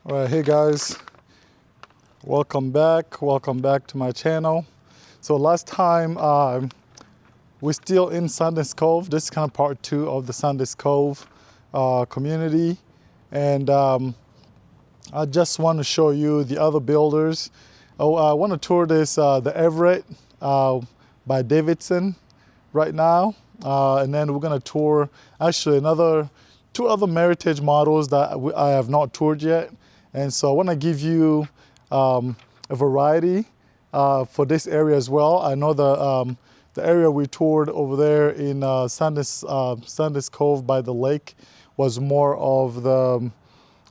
All right, hey guys, welcome back to my channel. So last time we're still in Sundance Cove. This is kind of part 2 of the Sundance Cove community, and I just want to show you the other builders. I want to tour this the Everett by Davidson right now, and then we're going to tour actually two other Meritage models that I have not toured yet. And so I want to give you a variety for this area as well. I know the area we toured over there in Sundance Cove by the lake was more of the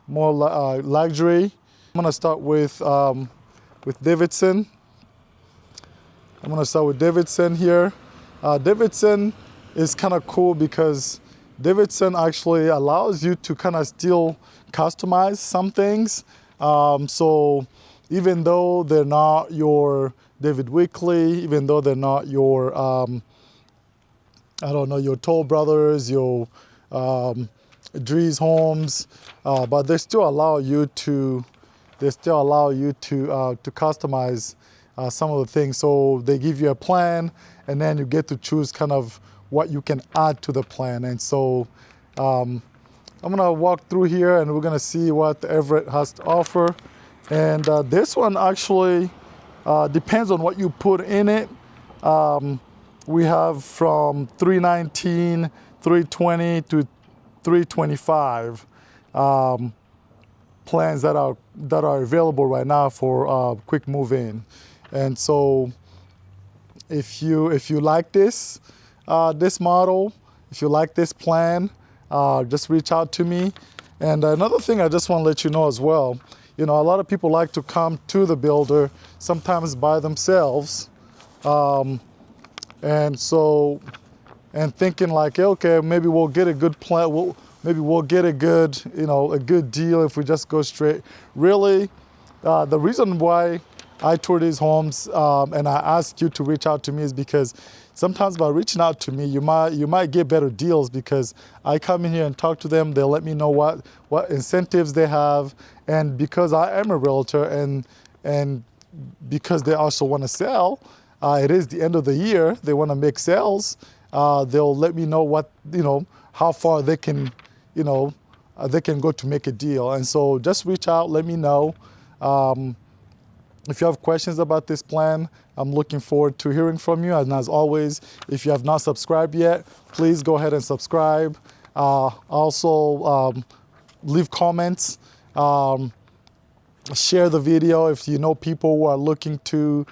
luxury. I'm going to start with Davidson. I'm going to start with Davidson here. Davidson is kind of cool because Davidson actually allows you to kind of still customize some things. So even though they're not your David Wickley, even though they're not your, your Toll Brothers, your Dries Homes, but they still allow you to customize some of the things. So they give you a plan, and then you get to choose kind of what you can add to the plan. And so I'm gonna walk through here and we're gonna see what the Everett has to offer. And this one actually depends on what you put in it. We have from 319, 320 to 325 plans that are available right now for quick move in. And so if you like this model, if you like this plan, just reach out to me. And another thing I just want to let you know as well, a lot of people like to come to the builder sometimes by themselves, and thinking like, okay, maybe we'll get a good plan. Maybe we'll get a good deal if we just go straight. Really, the reason why I tour these homes and I ask you to reach out to me is because sometimes by reaching out to me, you might get better deals because I come in here and talk to them. They'll let me know what incentives they have, and because I am a realtor and because they also want to sell, it is the end of the year. They want to make sales. They'll let me know how far they can go to make a deal. And so just reach out, let me know. If you have questions about this plan, I'm looking forward to hearing from you. And as always, if you have not subscribed yet, please go ahead and subscribe. Also, leave comments. Share the video if you know people who are looking to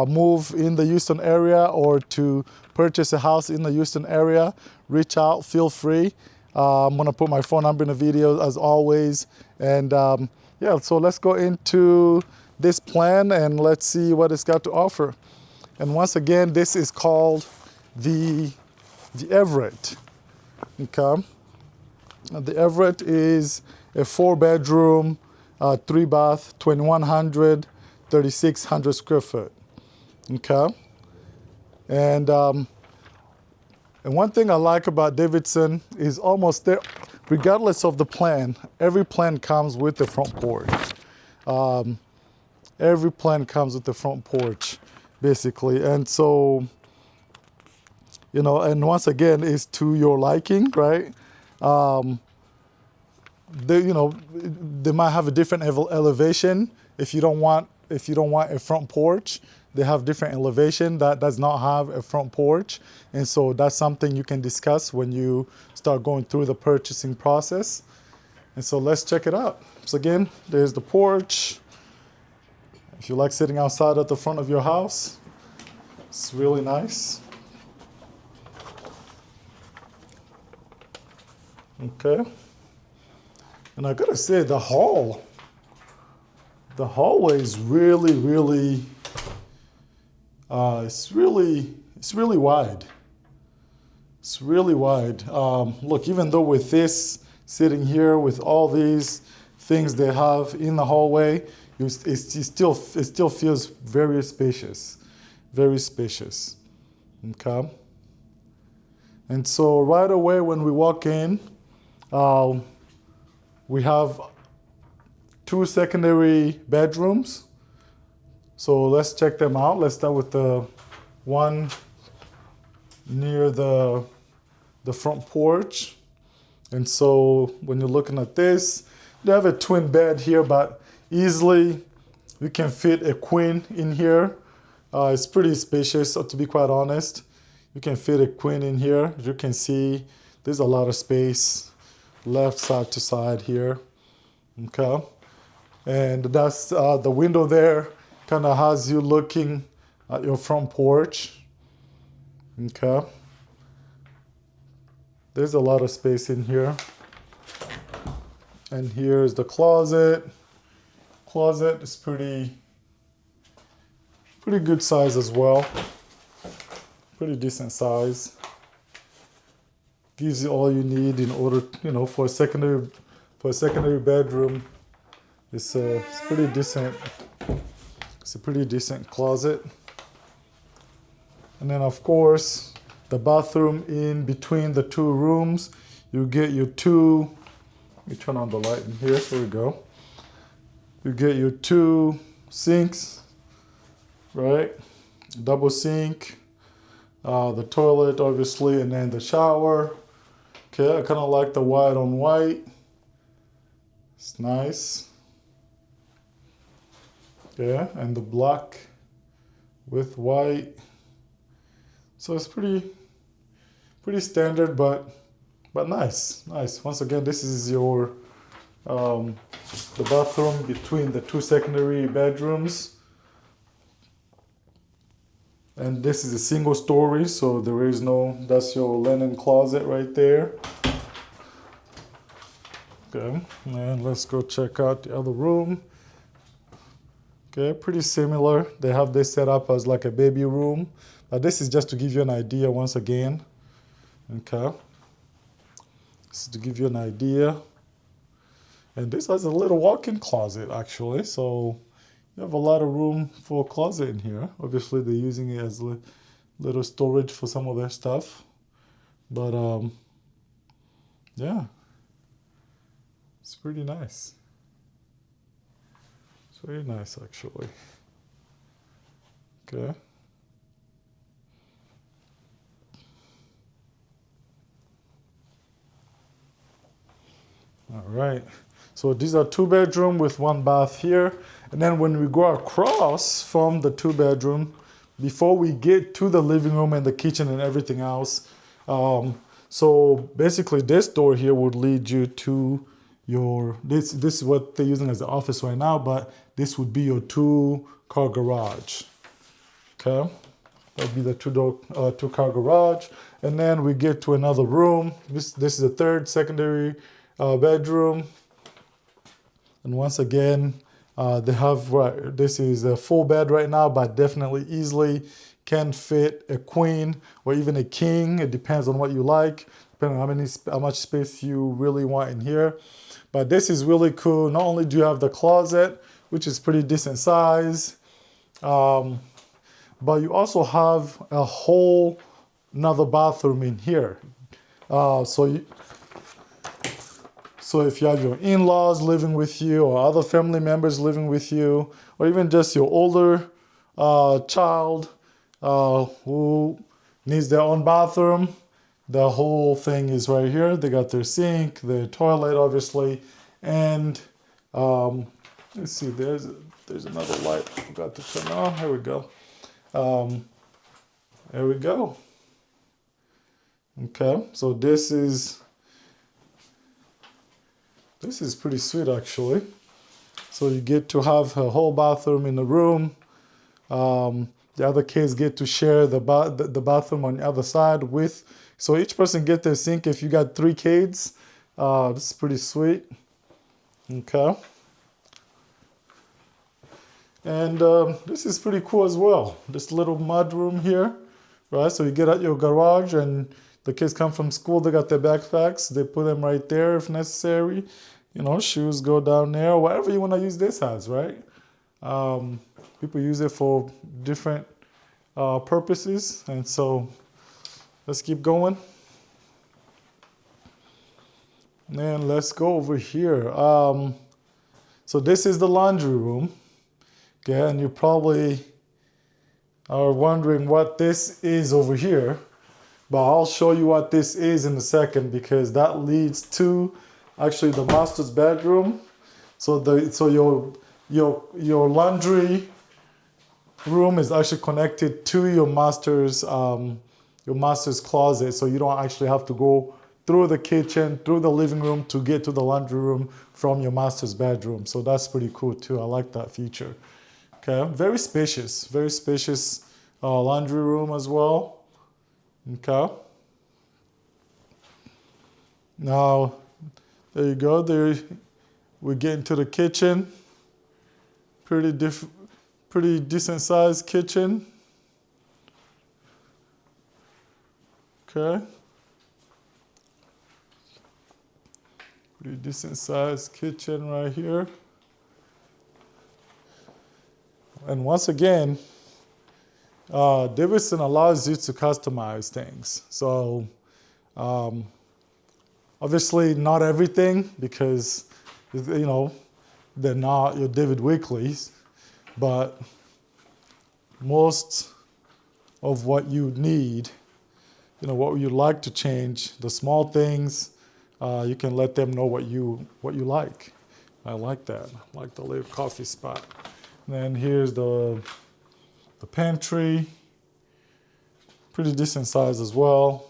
move in the Houston area or to purchase a house in the Houston area. Reach out, feel free. I'm going to put my phone number in the video as always. And so let's go into this plan and let's see what it's got to offer. And once again, this is called the Everett. Okay. The Everett is a 4-bedroom, 3-bath, 2,100, 3,600 square foot. Okay. And one thing I like about Davidson is almost there, regardless of the plan, every plan comes with the front porch. Every plan comes with the front porch, basically. And so, and once again, it's to your liking, right? They might have a different elevation. If you don't want a front porch, they have different elevation that does not have a front porch. And so that's something you can discuss when you start going through the purchasing process. And so let's check it out. So again, there's the porch. If you like sitting outside at the front of your house, it's really nice. Okay. And I gotta say, the hallway is really, really, it's really wide. It's really wide. Look, even though with this sitting here with all these things they have in the hallway, it still feels very spacious, very spacious. Okay. And so right away when we walk in, we have 2 secondary bedrooms. So let's check them out. Let's start with the one near the front porch. And so when you're looking at this, they have a twin bed here, but easily you can fit a queen in here. It's pretty spacious, to be quite honest. You can fit a queen in here. As you can see, there's a lot of space left side to side here. Okay. And that's the window there kind of has you looking at your front porch. Okay. There's a lot of space in here. And here's the closet. Closet is pretty good size as well. Pretty decent size. Gives you all you need in order, for a secondary bedroom. It's pretty decent. It's a pretty decent closet. And then of course, the bathroom in between the two rooms, you get your two, let me turn on the light in here, there we go. You get your 2 sinks, right? Double sink, the toilet obviously, and then the shower. Okay, I kind of like the white on white. It's nice. Yeah, and the black with white. So it's pretty standard, but nice. Once again, this is your the bathroom between the 2 secondary bedrooms. And this is a single story, so there is that's your linen closet right there. Okay, and let's go check out the other room. Okay, pretty similar. They have this set up as like a baby room. But this is just to give you an idea once again. Okay. This is to give you an idea. And this has a little walk-in closet actually. So you have a lot of room for a closet in here. Obviously they're using it as little storage for some of their stuff. But yeah. It's pretty nice. It's very nice actually. Okay. All right, so these are 2 bedroom with 1 bath here. And then when we go across from the 2 bedroom, before we get to the living room and the kitchen and everything else, so basically this door here would lead you to this is what they're using as the office right now, but this would be your 2-car garage. Okay, that would be the 2-car garage. And then we get to another room. This is a 3rd secondary bedroom, and once again they have this is a full bed right now, but definitely easily can fit a queen or even a king. It depends on what you like, depending on how much space you really want in here. But this is really cool. Not only do you have the closet, which is pretty decent size, but you also have a whole another bathroom in here. So if you have your in-laws living with you or other family members living with you, or even just your older child who needs their own bathroom, the whole thing is right here. They got their sink, their toilet, obviously, and let's see, there's another light I forgot to turn on. Here we go. There we go. Okay, so this is pretty sweet actually. So you get to have a whole bathroom in the room. The other kids get to share the bathroom on the other side with. So each person get their sink. If you got 3 kids, this is pretty sweet. Okay. And this is pretty cool as well. This little mudroom here, right? So you get out your garage and the kids come from school, they got their backpacks, they put them right there if necessary. Shoes go down there, whatever you want to use this as, right? People use it for different purposes. And so let's keep going. And let's go over here. So this is the laundry room. Okay, and you probably are wondering what this is over here, but I'll show you what this is in a second, because that leads to actually the master's bedroom. So your laundry room is actually connected to your master's closet, so you don't actually have to go through the kitchen, through the living room to get to the laundry room from your master's bedroom. So that's pretty cool too. I like that feature. Okay, very spacious laundry room as well. Okay. Now, there you go. There, we get into the kitchen. Pretty decent sized kitchen. Okay. Pretty decent sized kitchen right here. And once again, Davidson allows you to customize things. So obviously not everything, because they're not your David Weekleys, but most of what you need, what you'd like to change, the small things, you can let them know what you like. I like that. I like the little coffee spot. And then here's the pantry, pretty decent size as well.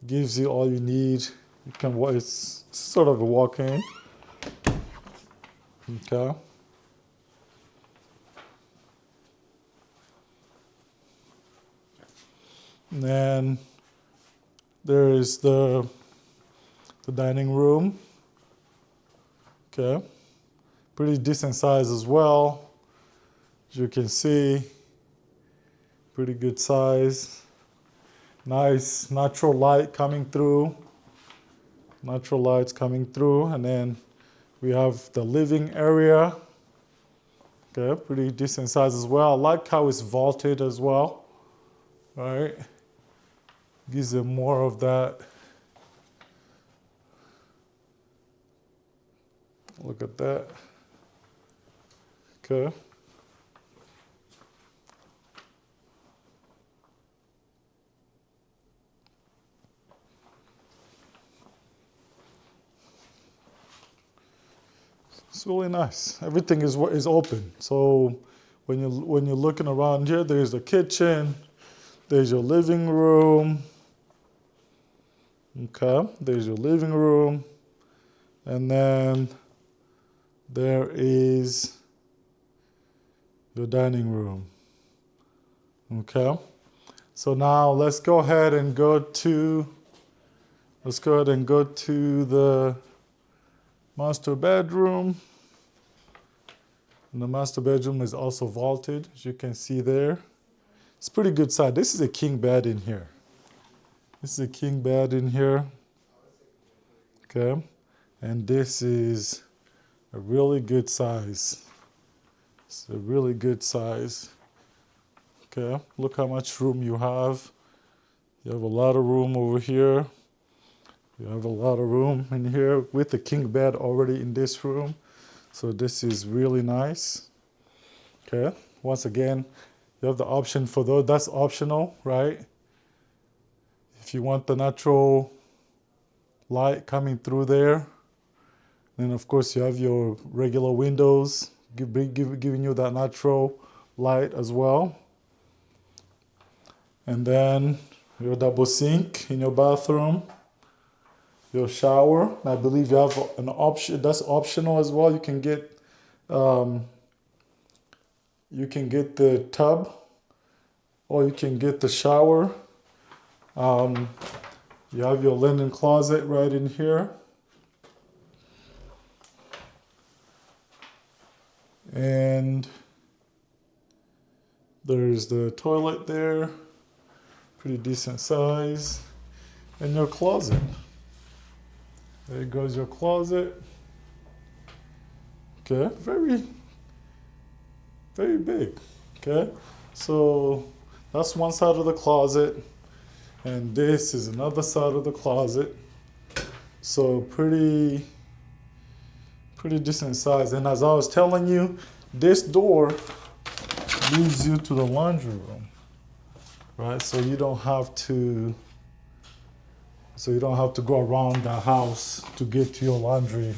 Gives you all you need. It's sort of a walk-in. Okay. And then there is the dining room. Okay. Pretty decent size as well. As you can see, pretty good size. Nice natural light coming through. Natural lights coming through. And then we have the living area. Okay, pretty decent size as well. I like how it's vaulted as well. All right. Gives it more of that. Look at that. Okay. It's really nice. Everything is open. So when you're looking around here, there's the kitchen, there's your living room. Okay, there's your living room, and then there is your dining room. Okay, so now let's go ahead and go to the master bedroom. And the master bedroom is also vaulted, as you can see there. It's pretty good size. This is a king bed in here. This is a king bed in here. Okay, and this is a really good size. It's a really good size. Okay, look how much room you have. You have a lot of room over here. You have a lot of room in here with the king bed already in this room. So this is really nice. Okay, once again, you have the option for those. That's optional, right? If you want the natural light coming through there, then of course you have your regular windows giving you that natural light as well. And then your double sink in your bathroom, your shower. I believe you have an option that's optional as well. You can get the tub, or you can get the shower. You have your linen closet right in here. And there's the toilet there, pretty decent size. And your closet. There goes your closet. Okay, very, very big. Okay, so that's one side of the closet, and this is another side of the closet. So pretty pretty decent size. And as I was telling you, this door leads you to the laundry room, right? So you don't have to go around the house to get to your laundry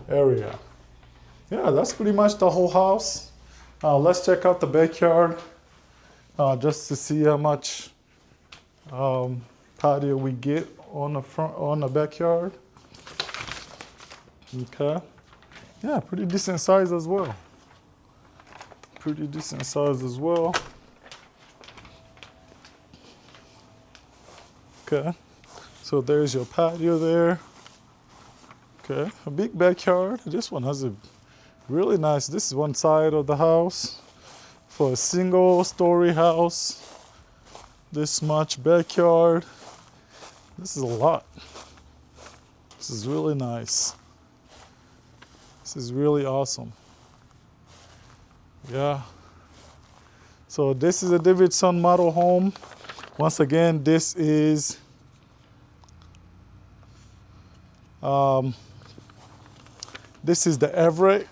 area. Yeah, that's pretty much the whole house. Let's check out the backyard just to see how much patio we get on the backyard. Okay. Yeah, pretty decent size as well. Pretty decent size as well. Okay. So there's your patio there. Okay. A big backyard. This one has a really nice, this is one side of the house. For a single story house, this much backyard. This is a lot. This is really nice. This is really awesome. Yeah. So this is a Davidson model home. Once again, this is the Everett,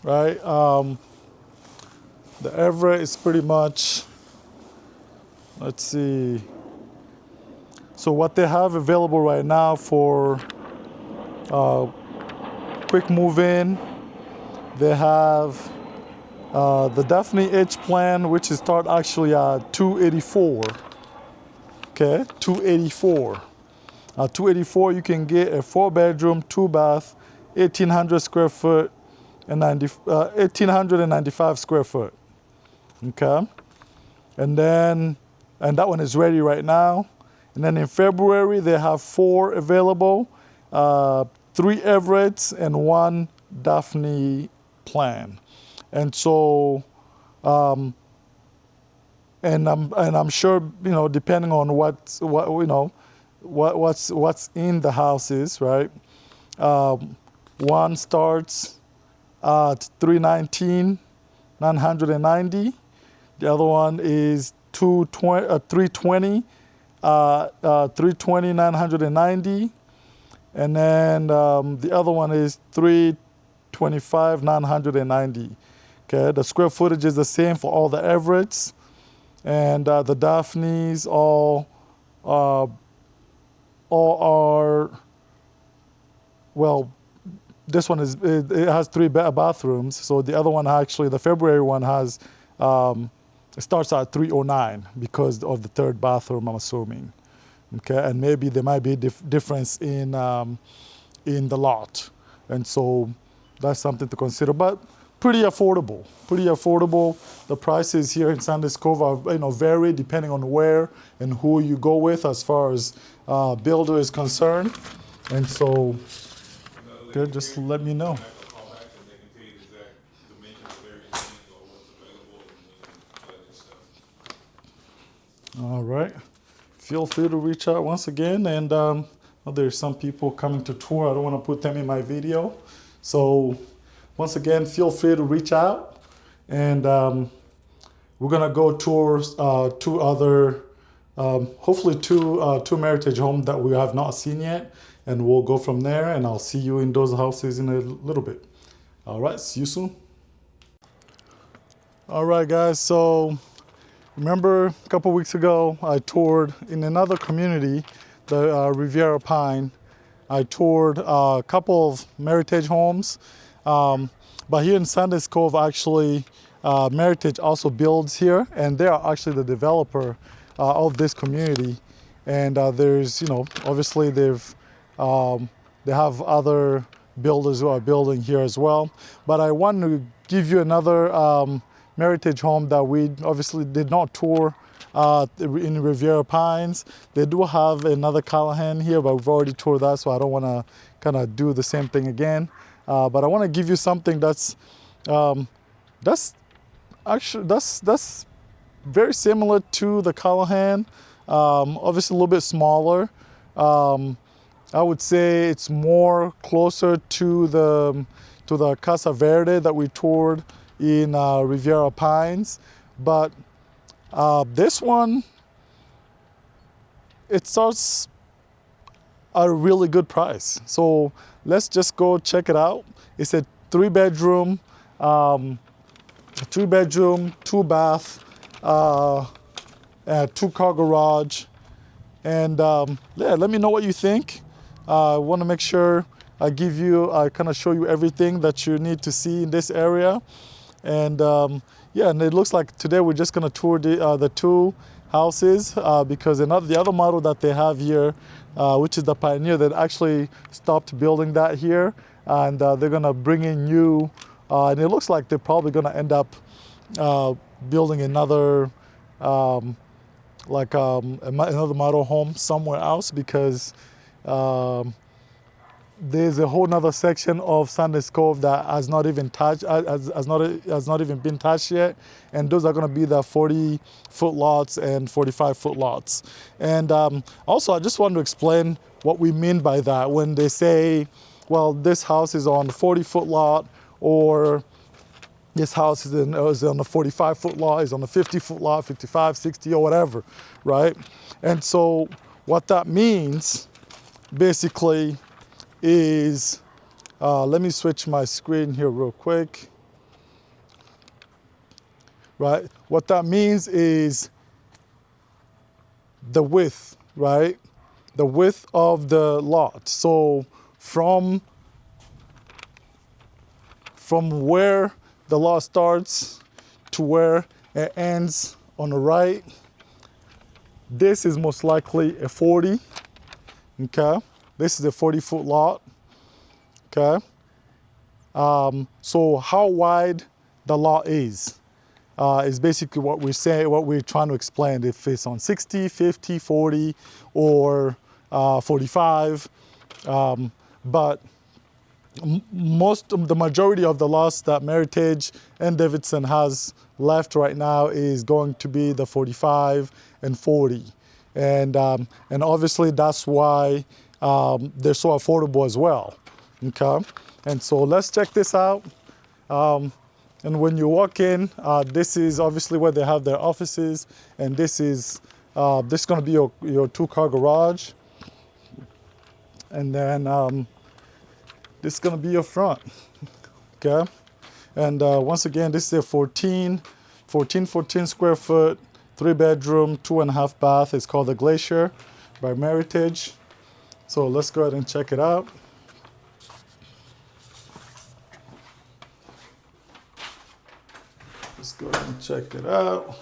right? The Everett is pretty much, let's see. So what they have available right now for quick move in, they have the Daphne H plan, which is start actually at $284. Okay, $284. 284, you can get a 4-bedroom, 2-bath, 1,800 square foot, and 1,895 square foot. Okay, and that one is ready right now. And then in February, they have 4 available, 3 Everetts and 1 Daphne plan. And so, and I'm sure, depending on what's in the houses, right? One starts at $319,990. The other one is $320,990, and then the other one is $325,990. Okay, the square footage is the same for all the Everetts, and the Daphnes all are, well, this one it has 3 bathrooms. So the other one, actually, the February one has, it starts at $309 because of the 3rd bathroom, I'm assuming. Okay, and maybe there might be a difference in the lot, and so that's something to consider. But pretty affordable, The prices here in Sundance Cove are, vary depending on where and who you go with as far as builder is concerned. And so, good, just let me know. All right. Feel free to reach out once again. And there's some people coming to tour. I don't want to put them in my video. So once again, feel free to reach out. And we're going to go tour 2 other, hopefully two Meritage homes that we have not seen yet. And we'll go from there. And I'll see you in those houses in a little bit. All right. See you soon. All right, guys. So remember a couple weeks ago, I toured in another community, the Riviera Pine. I toured a couple of Meritage homes. But here in Sundance Cove, actually, Meritage also builds here, and they are actually the developer of this community. And there's, obviously they have other builders who are building here as well. But I want to give you another Meritage home that we obviously did not tour in Riviera Pines. They do have another Callahan here, but we've already toured that, so I don't want to kind of do the same thing again. But I want to give you something that's very similar to the Callahan. Obviously a little bit smaller. I would say it's more closer to the Casa Verde that we toured in Riviera Pines, but this one, it starts at a really good price. So let's just go check it out. It's a 3-bedroom, 2-bath, 2-car garage. And yeah, let me know what you think. I want to make sure I kind of show you everything that you need to see in this area. And yeah, and it looks like today we're just going to tour the two houses because the other model that they have here, which is the Pioneer, that actually stopped building that here, and they're going to bring in new, and it looks like they're probably going to end up building another another model home somewhere else, because there's a whole nother section of Sundance Cove that has not even been touched yet, and those are going to be the 40-foot lots and 45-foot lots. And also, I just want to explain what we mean by that when they say, well, this house is on the 40-foot lot, or this house is on the 45-foot lot, is on the 50-foot lot, 55, 60, or whatever, right? And so what that means, basically, is, let me switch my screen here real quick, right? What that means is the width, right? The width of the lot. So from where the lot starts to where it ends on the right, this is most likely a 40, okay? This is a 40-foot lot, okay? So how wide the lot is basically what we're trying to explain. If it's on 60, 50, 40, or 45, but the majority of the lots that Meritage and Davidson has left right now is going to be the 45 and 40, and obviously that's why they're so affordable as well. Okay, and so let's check this out. And when you walk in, this is obviously where they have their offices, and this is going to be your 2-car garage, and then this is going to be your front. Okay, and once again, this is a 14 square foot, 3-bedroom, 2.5 bath. It's called the Glacier by Meritage. So let's go ahead and check it out. Let's go ahead and check it out.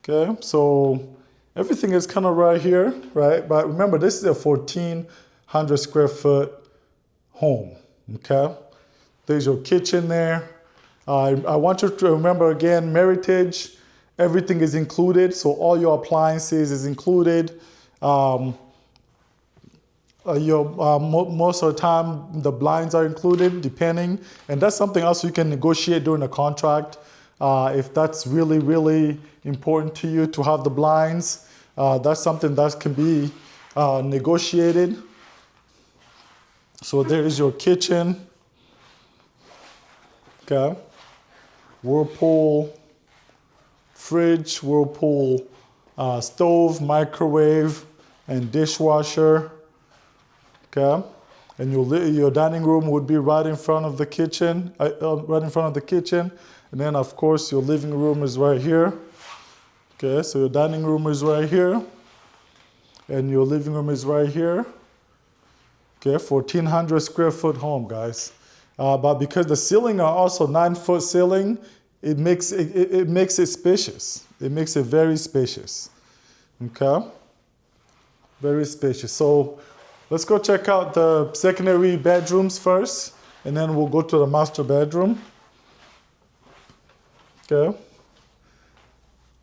Okay, so everything is kind of right here, right? But remember, this is a 1,400 square foot home, okay? There's your kitchen there. I want you to remember again, Meritage, everything is included, so all your appliances is included. Most of the time, the blinds are included, depending, and that's something else you can negotiate during the contract. If that's really, really important to you to have the blinds, that's something that can be negotiated. So there is your kitchen. Okay. Whirlpool fridge, Whirlpool stove, microwave, and dishwasher. Okay. And your dining room would be right in front of the kitchen, And then, of course, your living room is right here. Okay, so your dining room is right here. And your living room is right here. Okay, 1,400 square foot home, guys. But because the ceiling are also 9-foot ceiling, it makes it spacious. It makes it very spacious. Okay, very spacious. So let's go check out the secondary bedrooms first, and then we'll go to the master bedroom. Okay.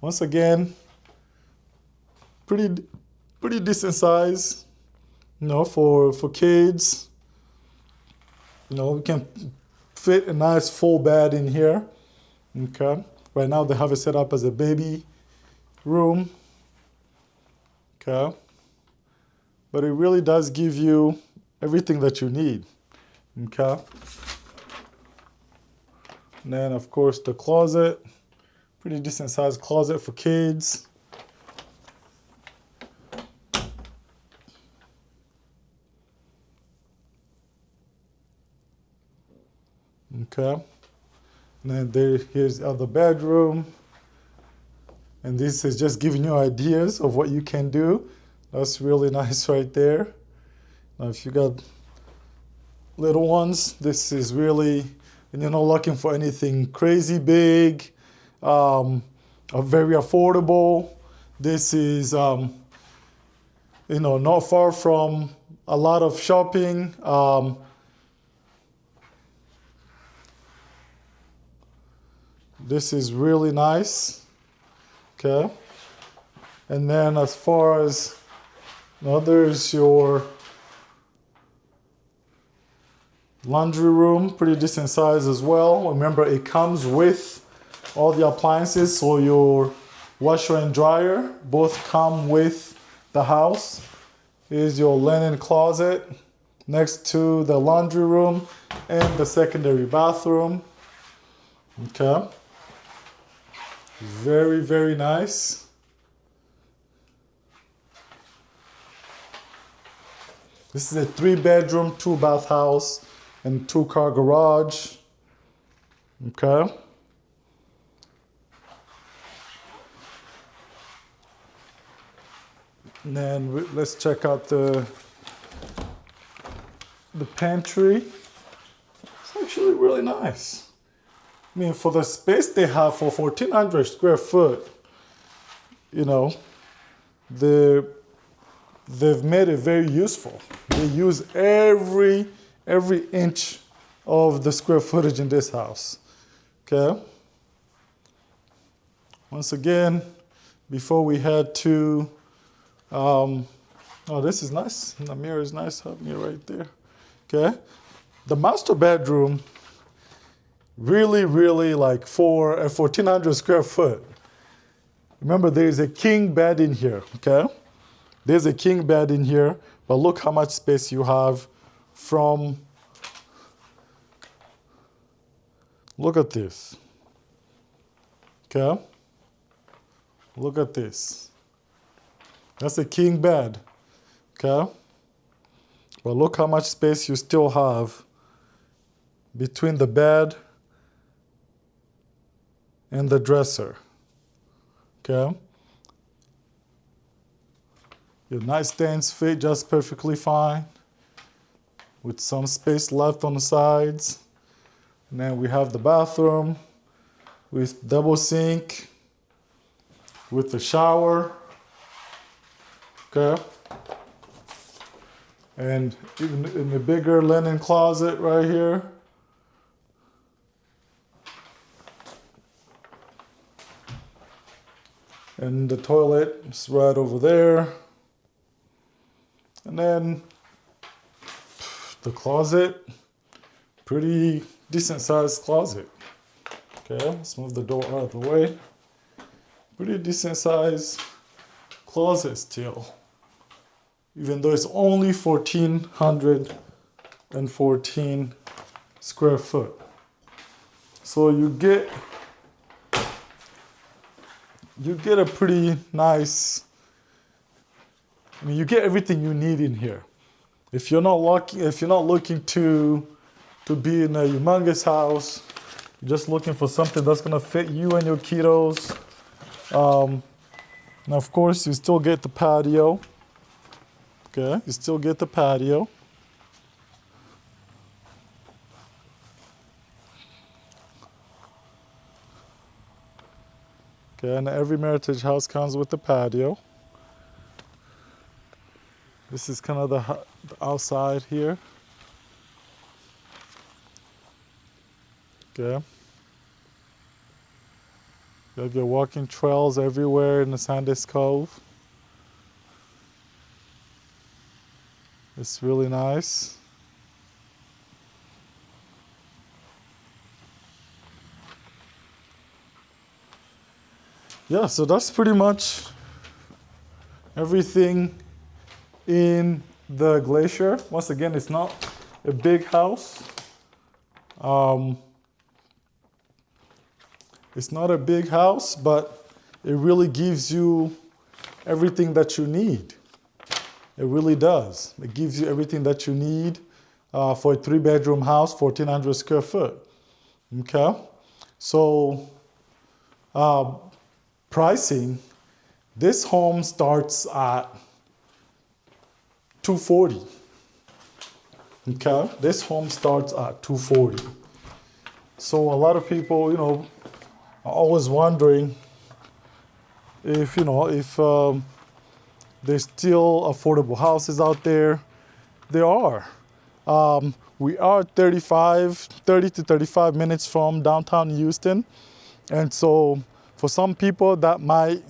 Once again, pretty decent size, for kids. We can fit a nice full bed in here. Okay. Right now they have it set up as a baby room. Okay. But it really does give you everything that you need. Okay. And then, of course, the closet. Pretty decent sized closet for kids. Okay. And then here's the other bedroom. And this is just giving you ideas of what you can do. That's really nice right there. Now, if you got little ones, this is really, and you're not looking for anything crazy big, or very affordable. This is, not far from a lot of shopping. This is really nice. Okay. And then as far as, there's your laundry room, pretty decent size as well. Remember, it comes with all the appliances, so your washer and dryer both come with the house. Here's your linen closet next to the laundry room and the secondary bathroom. Okay. Very, very nice. This is a 3-bedroom, 2-bath house and 2-car garage. Okay. And then let's check out the pantry. It's actually really nice. I mean, for the space they have for 1,400 square foot, they've made it very useful. They use every inch of the square footage in this house. Okay. Once again, before we head to, this is nice. The mirror is nice having it right there. Okay. The master bedroom, really, really, like, for a 1,400 square foot. Remember, there's a king bed in here, okay? There's a king bed in here, but look how much space you have from, look at this, okay? Look at this. That's a king bed, okay? But look how much space you still have between the bed and the dresser, okay? Your nightstands fit just perfectly fine with some space left on the sides. And then we have the bathroom with double sink, with the shower, okay? And even in the bigger linen closet right here. And the toilet is right over there. And then the closet, pretty decent sized closet. Okay, let's move the door out of the way. Pretty decent sized closet still. Even though it's only 1,414 square foot. So you get a pretty nice, you get everything you need in here. If you're not looking to be in a humongous house, you're just looking for something that's gonna fit you and your kiddos. Now, of course, you still get the patio. Okay, you still get the patio. Okay, and every Meritage house comes with the patio. This is kind of the outside here. Okay. You have your walking trails everywhere in the Sundance Cove. It's really nice. Yeah, so that's pretty much everything in the Glacier. Once again, it's not a big house. It's not a big house, but it really gives you everything that you need. It really does. It gives you everything that you need for a 3-bedroom house, 1,400 square foot. Okay, so pricing, this home starts at 240. Okay, this home starts at 240. So a lot of people, are always wondering if there's still affordable houses out there. There are. We are 30 to 35 minutes from downtown Houston. And so for some people that might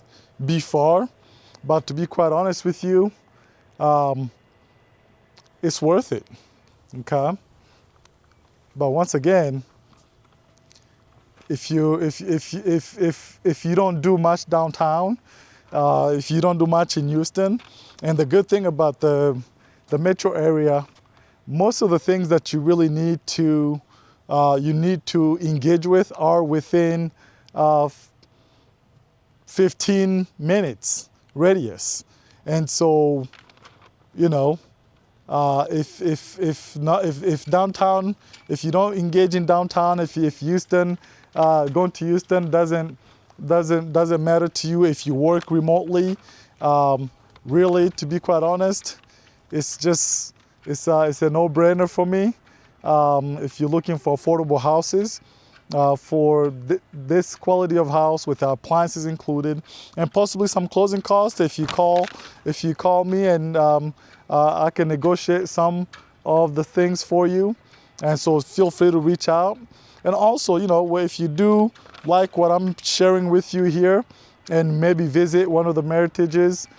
be far, but to be quite honest with you, it's worth it, okay? But once again, if you don't do much downtown, if you don't do much in Houston, and the good thing about the metro area, most of the things that you really need to engage with are within 15 minutes radius. And so, if downtown, if you don't engage in downtown, if Houston, going to Houston doesn't matter to you, if you work remotely, really, to be quite honest, it's a no-brainer for me. If you're looking for affordable houses, for this quality of house with appliances included, and possibly some closing costs if you call me, and I can negotiate some of the things for you. And so feel free to reach out. And also, if you do like what I'm sharing with you here, and maybe visit one of the Meritage's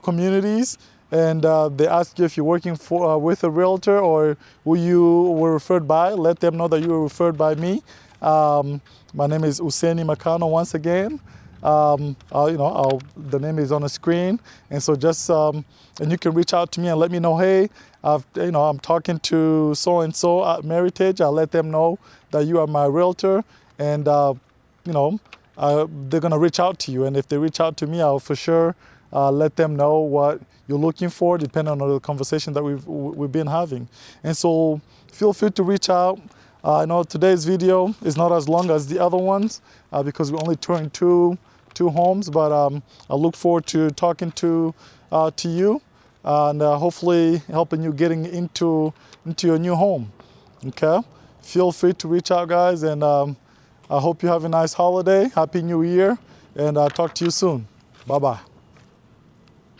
communities, and they ask you if you're working with a realtor or who you were referred by, let them know that you were referred by me. My name is Useni Makano once again. The name is on the screen, and so just and you can reach out to me and let me know, hey, I'm talking to so and so at Meritage. I'll let them know that you are my realtor, and they're gonna reach out to you. And if they reach out to me, I'll for sure let them know what you're looking for, depending on the conversation that we've been having. And so feel free to reach out. I know today's video is not as long as the other ones because we only touring two homes, but I look forward to talking to you and hopefully helping you getting into your new home. Okay, feel free to reach out, guys, and I hope you have a nice holiday. Happy New Year, and I'll talk to you soon. Bye-bye.